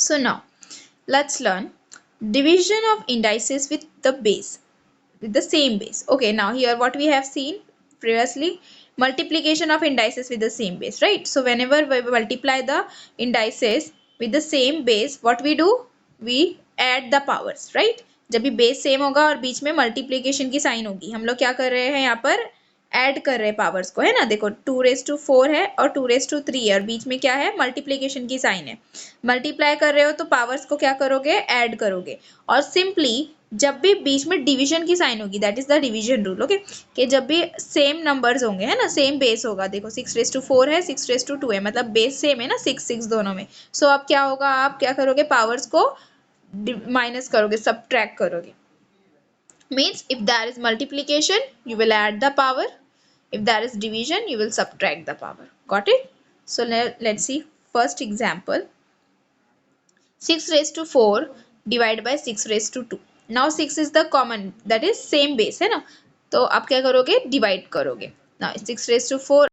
So now let's learn division of indices with the base, with the same base. Okay, now here what we have seen previously, multiplication of indices with the same base, right? So whenever we multiply the indices with the same base, what we do, we add the powers, right? जब भी base same होगा और बीच में multiplication की sign होगी, हम लोग क्या कर रहे हैं, यहाँ पर ऐड कर रहे हैं पावर्स को, है ना। देखो 2⁴ है और 2⁵ है और बीच में क्या है, मल्टीप्लीकेशन की साइन है। मल्टीप्लाई कर रहे हो तो पावर्स को क्या करोगे, ऐड करोगे। और सिंपली जब भी बीच में डिवीजन की साइन होगी, that is the division rule, okay, कि जब भी सेम नंबर्स होंगे, है ना, सेम बेस होगा, देखो 6⁴ है, 6⁴ है, मतलब बेस सेम है ना, 6 दोनों में। सो अब क्या होगा, आप क्या करोगे, पावर्स को माइनस करोगे, सब्ट्रैक्ट करोगे। Means if there is multiplication, you will add the power. If there is division, you will subtract the power. Got it? So let's see first example. 6⁴ divided by 6⁵ now 6 is the common, that is same base, है ना। तो आप क्या करोगे, divide करोगे। now 6⁴,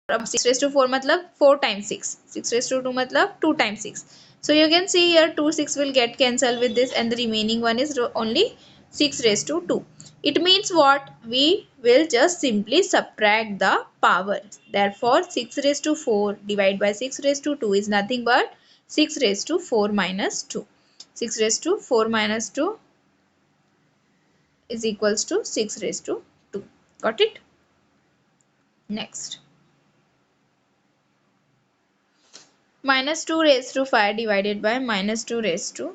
अब 6⁴ मतलब 4 times 6, 6⁵ मतलब 2 times 6. So you can see here 2 6 will get cancelled with this and the remaining one is only 6⁵2. It means what, we will just simply subtract the power. Therefore 6⁴ divided by 6⁵2 is nothing but 6⁴ minus 2. 6⁴ minus 2 is equals to 6⁵2. Got it? Next. -2⁵ divided by -2⁵3.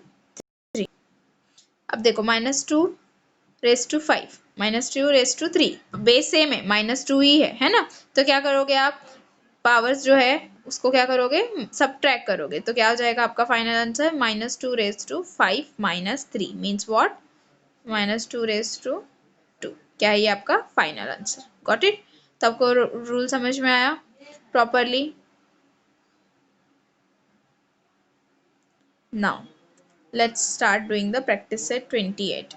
अब देखो -2⁵5 -2⁵3 base same है, -2 ही है ना। तो क्या करोगे आप, powers जो है उसको क्या करोगे, सब्ट्रैक्ट करोगे। तो क्या हो जाएगा आपका फाइनल आंसर, -2⁵5 -3 मीन्स व्हाट, -2⁵2। क्या है ये आपका फाइनल आंसर। Got it? तो आपको रूल समझ में आया properly. Now let's start doing the practice set 28.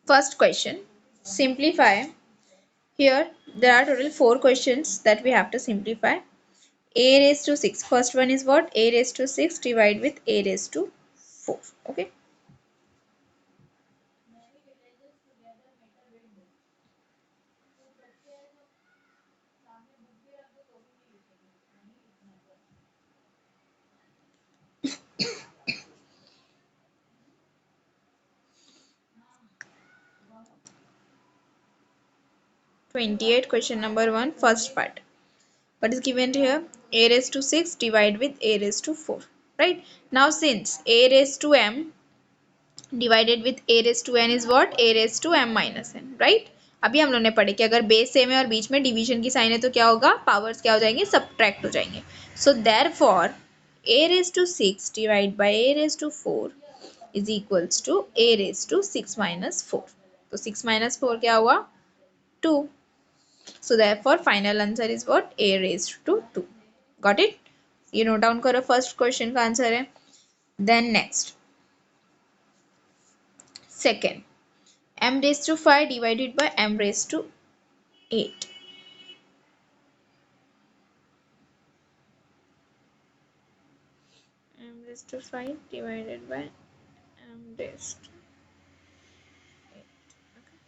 First question, simplify. Here there are total 4 questions that we have to simplify. A raised to 6, first one is what, a raised to 6 divided with a raised to 4. Okay, 28 question number 1, first part. What is given here, a raised to 6 divided with a raised to 4, right? Now since a raised to m divided with a raised to n is what, a raised to m minus n, right? अभी हम लोग ने पढ़े कि अगर base same है और बीच में डिवीजन की साइन है तो क्या होगा, पावर्स क्या हो जाएंगे, सब्ट्रैक्ट हो जाएंगे। So therefore a raised to 6 divided by a raised to 4 is equals to a raised to 6 minus 4. तो 6 minus 4 क्या हुआ, 2. So therefore final answer is what, a raised to 2. Got it? ये note down करो, first question का answer है। Then next, second, m raised to 5 divided by m raised to 8. m raised to 5 divided by m raised to 8. Okay.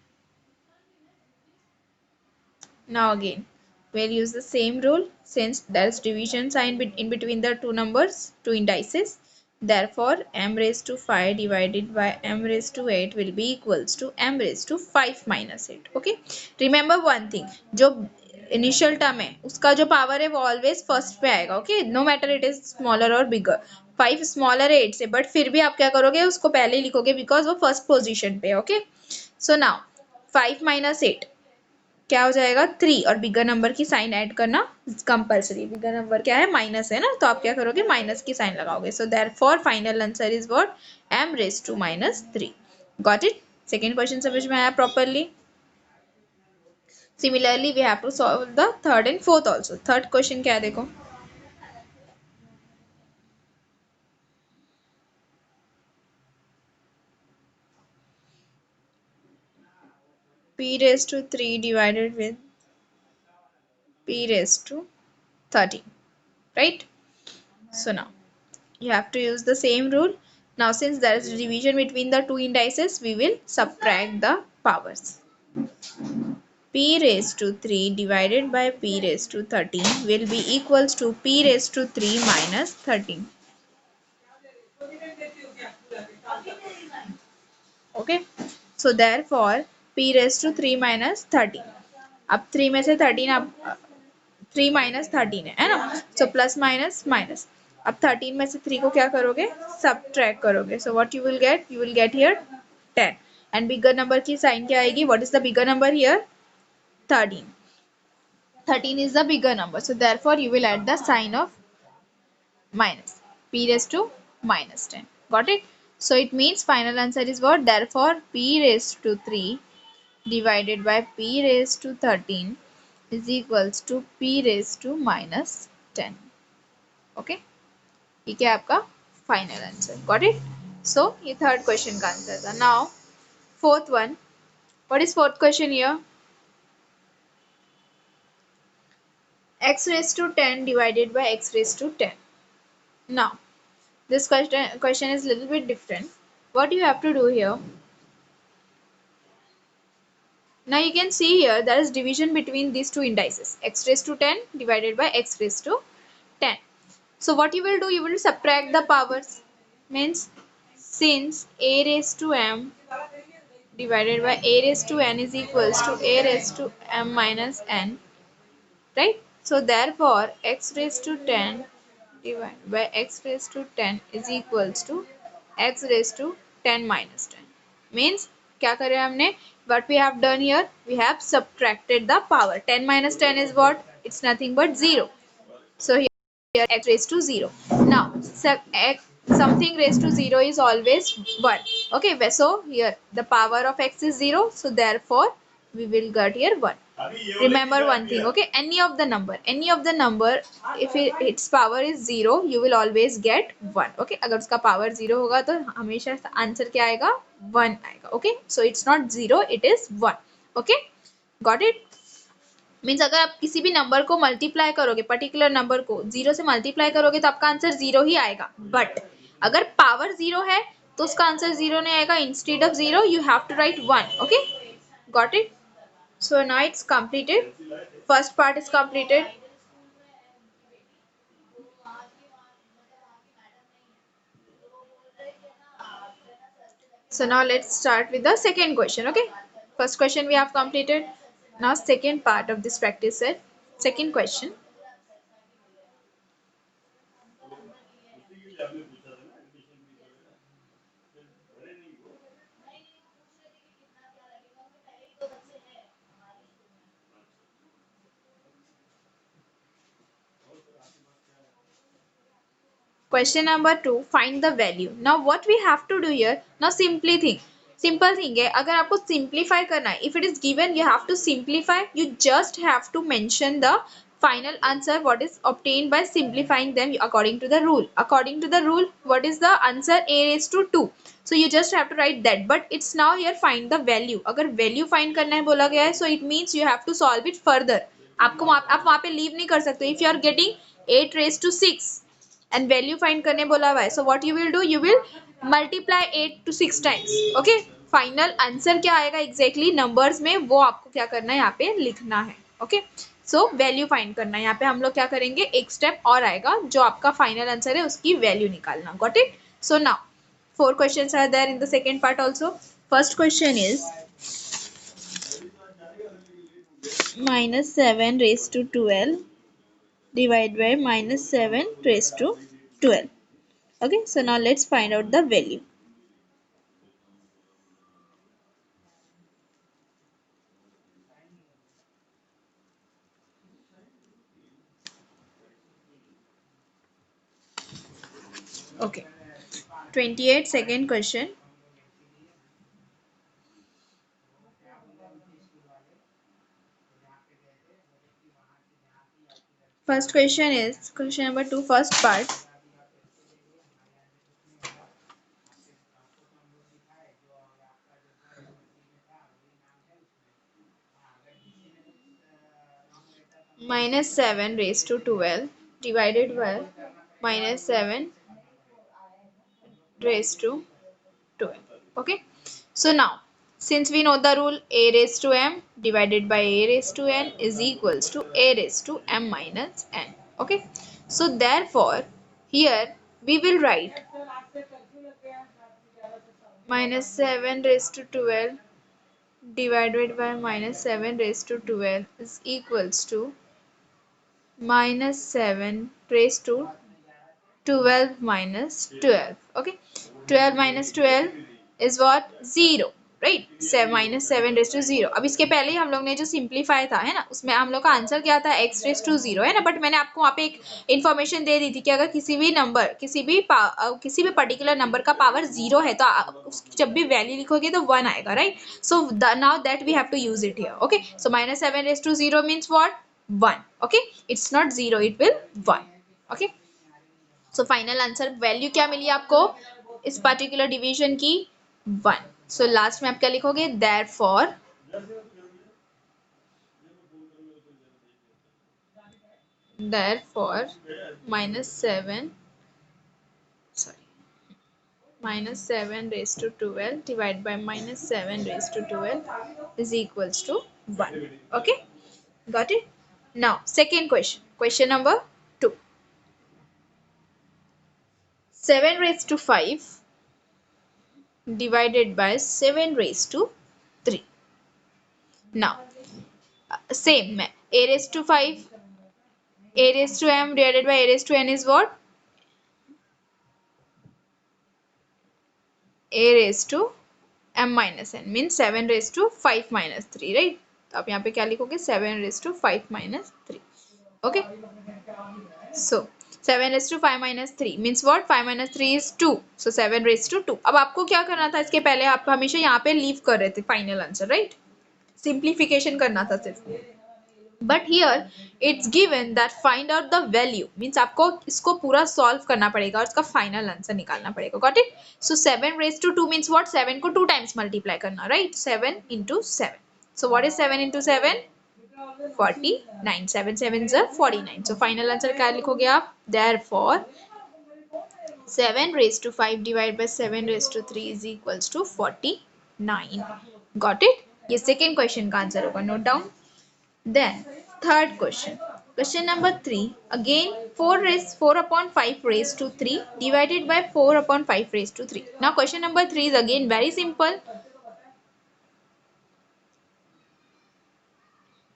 Now again, we'll use the same rule since there is division sign in between the two numbers, two indices. Therefore, m raised to 5 divided by m raised to 8 will be equals to m raised to 5 minus 8. Okay. Remember one thing, जो initial term है उसका जो power है वो always first पे आएगा। Okay, no matter it is smaller और bigger. 5 smaller है 8 से, बट फिर भी आप क्या करोगे, उसको पहले ही लिखोगे बिकॉज वो फर्स्ट पोजिशन पे है। ओके, सो नाउ 5 minus 8 क्या हो जाएगा, 3, और बिगर नंबर की साइन ऐड करना कंपल्सरी। बिगर नंबर क्या है, माइनस है ना, तो आप क्या करोगे, माइनस की साइन लगाओगे। So therefore final answer is what, m raised to -3. Got it? Second question समझ में आया properly? Similarly we have to solve the third and fourth also. Third question क्या है, देखो, p raised to 3 divided with p raised to 13. right? So now you have to use the same rule. Now since there is division between the two indices, we will subtract the powers. P raised to 3 divided by P raised to 13 will be equals to P raised to 3 minus 13. Okay. So therefore P raised to 3 minus 13. अब 3 में से 13 अब 3 minus 13 है ना, so plus minus minus. अब 13 में से 3 को क्या करोगे, सब्ट्रैक्ट करोगे, so what you will get here 10 and bigger number की साइन क्या आएगी, what is the bigger number here 13, 13 is the bigger number, so therefore you will add the sign of minus, p raised to minus 10. Got it? So it means final answer is what, therefore p raised to 3 divided by p raised to 13 is equals to p raised to minus 10. Okay, ये क्या आपका final answer, got it? सो ये third question का answer था. Now fourth one, what is fourth question here, x raised to 10 divided by x raised to 10. Now this question is little bit different. What you have to do here, now you can see here there is division between these two indices, x raised to 10 divided by x raised to 10. So what you will do, you will subtract the powers, means since a raised to m divided by a raised to n is equals to a raised to m minus n, right? So therefore x raised to 10 divided by x raised to 10 is equals to x raised to 10 minus 10. Means क्या करें हमने, what we have done here, we have subtracted the power. 10 minus 10 is what, it's nothing but 0. So here x raised to 0. Now something raised to 0 is always 1. Okay, so here the power of x is 0, so therefore we will get here 1. Remember one thing, okay, any of the number if its power is 0 you will always get 1. Okay, अगर उसका power 0 होगा तो हमेशा answer क्या आएगा, 1 आएगा. Okay, so it's not 0, it is 1. Okay, got it? Means अगर आप किसी भी नंबर को मल्टीप्लाई करोगे, पर्टिकुलर नंबर को 0 से मल्टीप्लाई करोगे तो आपका आंसर 0 ही आएगा, बट अगर पावर 0 है तो उसका आंसर 0 नहीं आएगा, instead of 0 you have to write 1. Okay, got it? So now it's completed, first part is completed. So now let's start with the second question. Okay, first question we have completed. Now second part of this practice set, second question. Question number 2, find the value. Now what we have to do here, now simply think, simple thing है, अगर आपको simplify करना है, if it is given you have to simplify, you just have to mention the final answer what is obtained by simplifying them according to the rule. According to the rule, what is the answer, a raised to 2. So you just have to write that, but it's now here find the value. अगर value find करना है बोला गया है, so it means you have to solve it further. आपको आप वहाँ पे leave नहीं कर सकते. If you are getting 8 raised to 6 and value find करने बोला हुआ है, so what you will do, you will multiply 8 to 6 times. Okay, final answer क्या आएगा एग्जैक्टली नंबर्स में, वो आपको क्या करना है यहाँ पे लिखना है. ओके, सो वैल्यू फाइंड करना है, यहाँ पे हम लोग क्या करेंगे, एक स्टेप और आएगा, जो आपका फाइनल आंसर है उसकी वैल्यू निकालना. Got it? So now 4 questions are there in the second part also. First question is -7 raised to 12 divided by -7 raised to 12. Okay, so now let's find out the value. Okay, 28 second question. First question is question number 2, first part. -7 raised to 12 divided by minus 7 raised to 12. Okay, so now since we know the rule, a raised to m divided by a raised to n is equals to a raised to m minus n. Okay, so therefore here we will write minus 7 raised to 12 divided by minus 7 raised to 12 is equals to minus 7 raised to 12 minus 12. Okay, 12 minus 12 is what? 0, right? 7 minus 7 raised to 0. अब इसके पहले ही हम लोग ने जो simplify था है ना, उसमें हम लोग का आंसर क्या था? x raised to 0 है ना, बट मैंने आपको वहाँ पे एक इन्फॉर्मेशन दे दी थी कि अगर किसी भी नंबर किसी भी पर्टिकुलर नंबर का पावर 0 है तो जब भी वैल्यू लिखोगे तो 1 आएगा, right? So now that we have to use it here. Okay, so minus 7 raised to 0 means what? 1. Okay, it's not 0, it will 1. Okay, so final answer value क्या मिली आपको इस पर्टिकुलर डिवीजन की? 1. सो लास्ट में आप क्या लिखोगे? Therefore minus 7 minus 7 raised to 12 divided by minus 7 raised to 12 is equals to 1. Okay, got it? Now second question, question number 2. 7 raised to 5 divided by 7 raised to 3. Now same a raised to 5 a raised to m divided by a raised to n is what? A raised to m minus n means 7 raised to 5 minus 3, right? तो आप यहाँ पे क्या लिखोगे? 7 raised to 5 minus 3. Okay, so 7 raised to 5 minus 3 means what? 5 minus 3 is 2, so 7 raised to 2. अब आपको क्या करना था? इसके पहले आप हमेशा यहाँ पे लीव कर रहे थे फाइनल आंसर, राइट? सिंप्लीफिकेशन करना था सिर्फ. But here it's given that find out the value means आपको इसको पूरा सॉल्व करना पड़ेगा और इसका फाइनल आंसर निकालना पड़ेगा. Got it? So 7 raised to 2 means what? 7 को 2 टाइम्स मल्टीप्लाई करना, right? 7 into 7. So what is 7 into 7? 49. 7 7s are 49. So final answer क्या लिखोगे आप? Therefore 7 raised to 5 divided by 7 raised to 3 is equals to 49. Got it? ये second question का answer होगा. Note down. Then third question. Question number 3. Again 4 upon 5 raised to 3 divided by 4 upon 5 raised to 3. Now question number 3 is again very simple.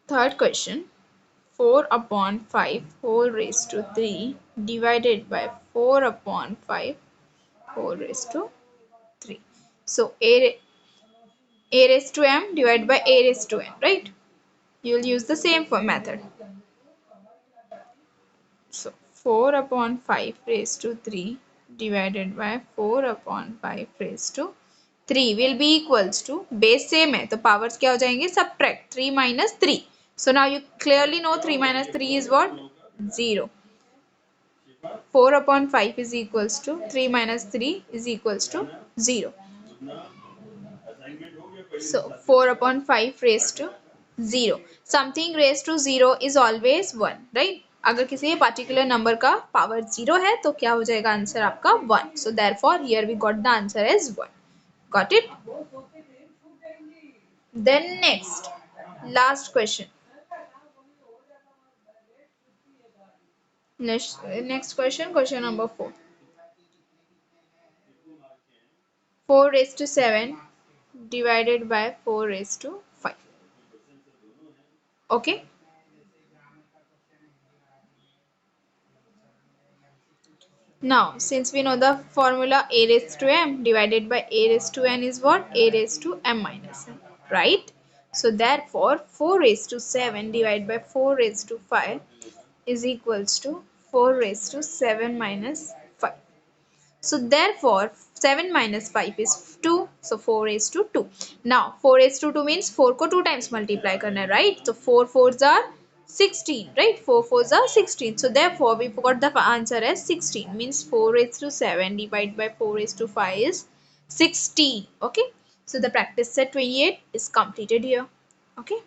Third question. 4 upon 5 whole raised to 3 divided by 4 upon 5 whole raised to 3. So a raised to m divided by a raised to n, right? You will use the same method. So 4 upon 5 raised to 3 divided by 4 upon 5 raised to 3 will be equals to, base same है तो powers क्या हो जाएंगे? Subtract 3 minus 3. So now you clearly know 3 minus 3 is what? 0. 4 upon 5 is equals to 3 minus 3 is equals to 0. So 4 upon 5 raised to 0. Something raised to 0 is always 1, right? अगर किसी particular number का power 0 है तो क्या हो जाएगा answer आपका? 1. So therefore here we got the answer as 1. Got it? Then next, last question. Next question, question number 4. 4 raised to 7 divided by 4 raised to 5. Okay. Now, since we know the formula a raised to m divided by a raised to n is what? A raised to m minus n, right? So therefore, 4 raised to 7 divided by 4 raised to 5 is equals to 4 raised to 7 minus 5. So therefore 7 minus 5 is 2. So 4 raised to 2. Now 4 raised to 2 means 4 को 2 times multiply करना है, right? So 4 4s are 16, right? 4 4s are 16. So therefore we got the answer as 16 means 4 raised to 7 divided by 4 raised to 5 is 16. Okay. So the practice set 28 is completed here. Okay.